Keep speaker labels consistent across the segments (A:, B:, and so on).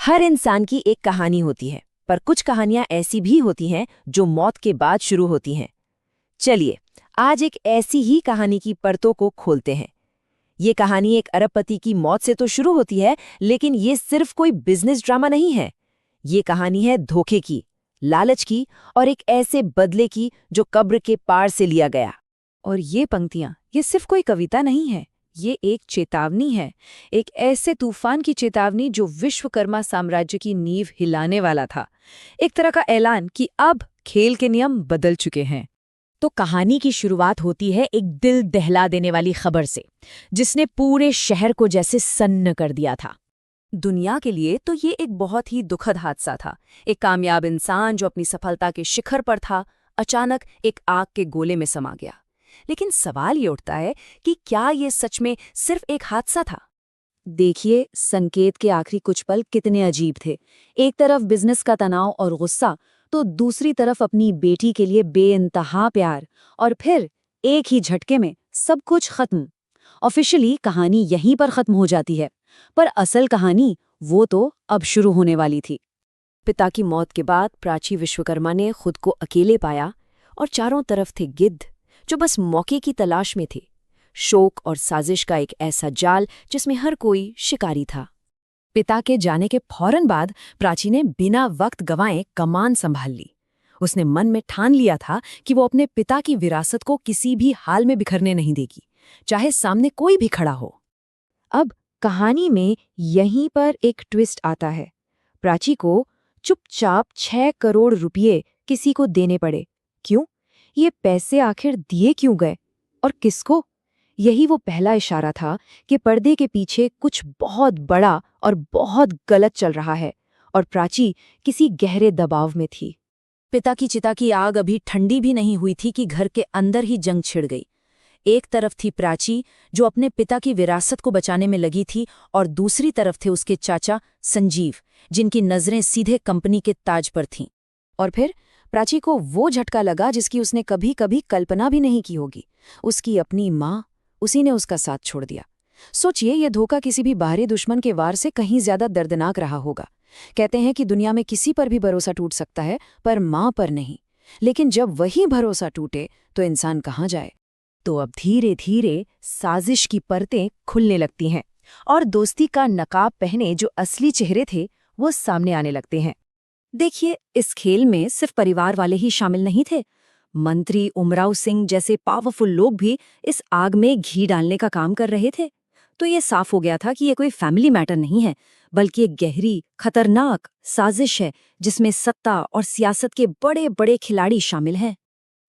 A: हर इंसान की एक कहानी होती है, पर कुछ कहानियां ऐसी भी होती हैं जो मौत के बाद शुरू होती हैं। चलिए, आज एक ऐसी ही कहानी की परतों को खोलते हैं। ये कहानी एक अरबपति की मौत से तो शुरू होती है, लेकिन ये सिर्फ कोई बिजनेस ड्रामा नहीं है। ये कहानी है धोखे की, लालच की और एक ऐसे बदले की जो कब्र के पार से लिया गया।
B: और ये पंक्तियां, ये सिर्फ कोई कविता नहीं है, ये एक चेतावनी है। एक ऐसे तूफान की चेतावनी जो विश्वकर्मा साम्राज्य की नींव हिलाने वाला था। एक तरह का ऐलान कि अब खेल के नियम बदल चुके हैं।
A: तो कहानी की शुरुआत होती है एक दिल दहला देने वाली खबर से, जिसने पूरे शहर को जैसे सन्न कर दिया था।
B: दुनिया के लिए तो ये एक बहुत ही दुखद हादसा था। एक कामयाब इंसान जो अपनी सफलता के शिखर पर था, अचानक एक आग के गोले में समा गया। लेकिन सवाल ये उठता है कि क्या ये सच में सिर्फ एक हादसा था?
A: देखिए, संकेत के आखिरी कुछ पल कितने अजीब थे। एक तरफ बिजनेस का तनाव और गुस्सा, तो दूसरी तरफ अपनी बेटी के लिए बेइंतहा प्यार, और फिर एक ही झटके में सब कुछ खत्म। ऑफिशियली कहानी यहीं पर खत्म हो जाती है, पर असल कहानी वो तो अब शुरू होने वाली थी। पिता की मौत के बाद प्राची विश्वकर्मा ने खुद को अकेले पाया, और चारों तरफ थे गिद्ध जो बस मौके की तलाश में थे। शोक और साजिश का एक ऐसा जाल जिसमें हर कोई शिकारी था। पिता के जाने के फौरन बाद प्राची ने बिना वक्त गंवाए कमान संभाल ली। उसने मन में ठान लिया था कि वो अपने पिता की विरासत को किसी भी हाल में बिखरने नहीं देगी, चाहे सामने कोई भी खड़ा हो। अब कहानी में यहीं पर एक ट्विस्ट आता है। प्राची को चुपचाप 6 करोड़ रुपये किसी को देने पड़े। क्यों? ये पैसे आखिर दिए क्यों गए, और किसको? यही वो पहला इशारा था कि पर्दे के पीछे कुछ बहुत बड़ा और बहुत गलत चल रहा है, और प्राची किसी गहरे दबाव में थी। पिता की चिता की आग अभी ठंडी भी नहीं हुई थी कि घर के अंदर ही जंग छिड़ गई। एक तरफ थी प्राची जो अपने पिता की विरासत को बचाने में लगी थी, और दूसरी तरफ थे उसके चाचा संजीव, जिनकी नजरें सीधे कंपनी के ताज पर थीं। और फिर प्राची को वो झटका लगा जिसकी उसने कभी कभी कल्पना भी नहीं की होगी। उसकी अपनी माँ, उसी ने उसका साथ छोड़ दिया। सोचिए, ये धोखा किसी भी बाहरी दुश्मन के वार से कहीं ज्यादा दर्दनाक रहा होगा। कहते हैं कि दुनिया में किसी पर भी भरोसा टूट सकता है, पर माँ पर नहीं। लेकिन जब वही भरोसा टूटे तो इंसान कहाँ जाए? तो अब धीरे धीरे साजिश की परतें खुलने लगती हैं, और दोस्ती का नकाब पहने जो असली चेहरे थे वो सामने आने लगते हैं। देखिए, इस खेल में सिर्फ परिवार वाले ही शामिल नहीं थे। मंत्री उमराव सिंह जैसे पावरफुल लोग भी इस आग में घी डालने का काम कर रहे थे। तो ये साफ हो गया था कि ये कोई फैमिली मैटर नहीं है, बल्कि एक गहरी, खतरनाक साजिश है जिसमें सत्ता और सियासत के बड़े बड़े खिलाड़ी शामिल हैं।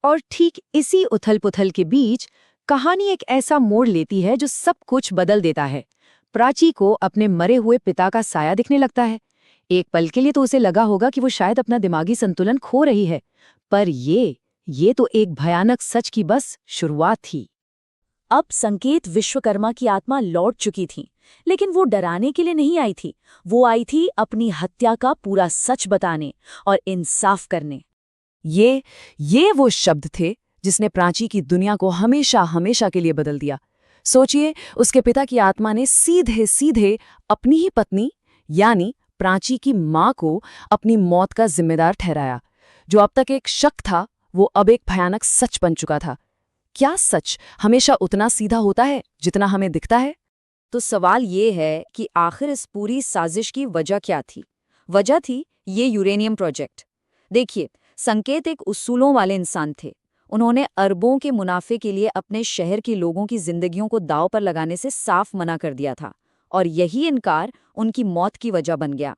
A: और ठीक इसी उथल-पुथल के बीच कहानी एक ऐसा मोड़ लेती है जो सब कुछ बदल देता है। प्राची को अपने मरे हुए पिता का साया दिखने लगता है। एक पल के लिए तो उसे लगा होगा कि वो शायद अपना दिमागी संतुलन खो रही है, पर ये तो एक भयानक सच की बस शुरुआत थी। अब संकेत विश्वकर्मा की आत्मा लौट चुकी थी, लेकिन वो डराने के लिए नहीं आई थी। वो आई थी अपनी हत्या का पूरा सच बताने और इंसाफ करने। ये वो शब्द थे जिसने प्राची की दुनिया को हमेशा हमेशा के लिए बदल दिया। सोचिए, उसके पिता की आत्मा ने सीधे सीधे अपनी ही पत्नी यानी प्राची की माँ को अपनी मौत का जिम्मेदार ठहराया। जो अब तक एक शक था, वो अब एक भयानक सच बन चुका था। क्या सच हमेशा उतना सीधा होता है जितना हमें दिखता है? तो सवाल ये है कि आखिर इस पूरी साजिश की वजह क्या थी? वजह थी ये यूरेनियम प्रोजेक्ट। देखिए, संकेत एक उसूलों वाले इंसान थे। उन्होंने अरबों के मुनाफे के लिए अपने शहर के लोगों की जिंदगियों को दांव पर लगाने से साफ मना कर दिया था, और यही इनकार उनकी मौत की वजह बन गया।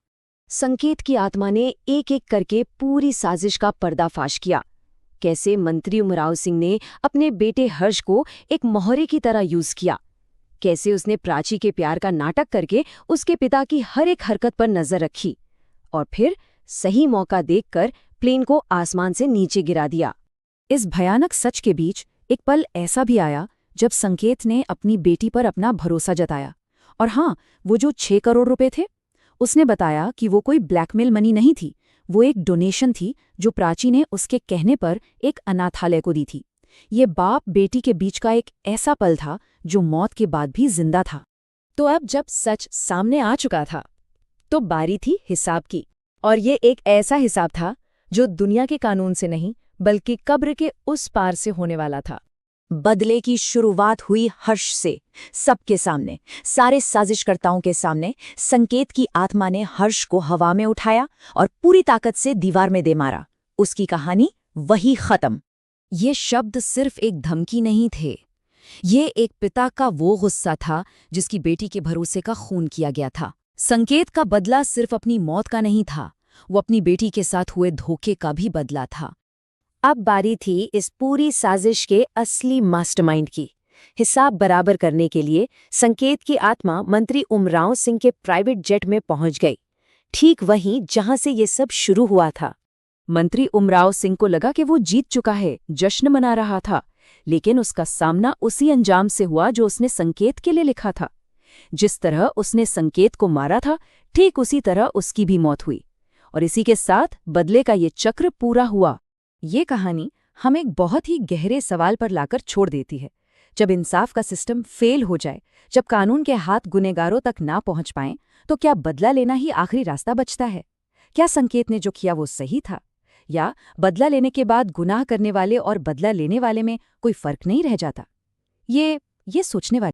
A: संकेत की आत्मा ने एक एक करके पूरी साजिश का पर्दाफाश किया। कैसे मंत्री उमराव सिंह ने अपने बेटे हर्ष को एक मोहरे की तरह यूज किया। कैसे उसने प्राची के प्यार का नाटक करके उसके पिता की हर एक हरकत पर नजर रखी, और फिर सही मौका देखकर प्लेन को आसमान से नीचे गिरा दिया। इस भयानक सच के बीच एक पल ऐसा भी आया जब संकेत ने अपनी बेटी पर अपना भरोसा जताया। और हाँ, वो जो 6 करोड़ रुपए थे, उसने बताया कि वो कोई ब्लैकमेल मनी नहीं थी, वो एक डोनेशन थी जो प्राची ने उसके कहने पर एक अनाथालय को दी थी। ये बाप बेटी के बीच का एक ऐसा पल था जो मौत के बाद भी जिंदा था। तो अब जब सच सामने आ चुका था,
B: तो बारी थी हिसाब की। और ये एक ऐसा हिसाब था जो दुनिया के कानून से नहीं बल्कि कब्र के उस पार से होने वाला था।
A: बदले की शुरुआत हुई हर्ष से। सबके सामने, सारे साजिशकर्ताओं के सामने संकेत की आत्मा ने हर्ष को हवा में उठाया और पूरी ताकत से दीवार में दे मारा। उसकी कहानी वही खत्म।
B: ये शब्द सिर्फ एक धमकी नहीं थे, ये एक पिता का वो गुस्सा था जिसकी बेटी के भरोसे का खून किया गया था। संकेत का बदला सिर्फ अपनी मौत का नहीं था, वो अपनी बेटी के साथ हुए धोखे का भी बदला था।
A: अब बारी थी इस पूरी साजिश के असली मास्टरमाइंड की। हिसाब बराबर करने के लिए संकेत की आत्मा मंत्री उमराव सिंह के प्राइवेट जेट में पहुंच गई, ठीक वहीं जहां से ये सब शुरू हुआ था।
B: मंत्री उमराव सिंह को लगा कि वो जीत चुका है, जश्न मना रहा था, लेकिन उसका सामना उसी अंजाम से हुआ जो उसने संकेत के लिए लिखा था। जिस तरह उसने संकेत को मारा था, ठीक उसी तरह उसकी भी मौत हुई, और इसी के साथ बदले का ये चक्र पूरा हुआ। ये कहानी हमें एक बहुत ही गहरे सवाल पर लाकर छोड़ देती है। जब इंसाफ का सिस्टम फेल हो जाए, जब कानून के हाथ गुनहगारों तक ना पहुंच पाएं, तो क्या बदला लेना ही आखिरी रास्ता बचता है? क्या संकेत ने जो किया वो सही था, या बदला लेने के बाद गुनाह करने वाले और बदला लेने वाले में कोई फर्क नहीं रह जाता? ये सोचने वाली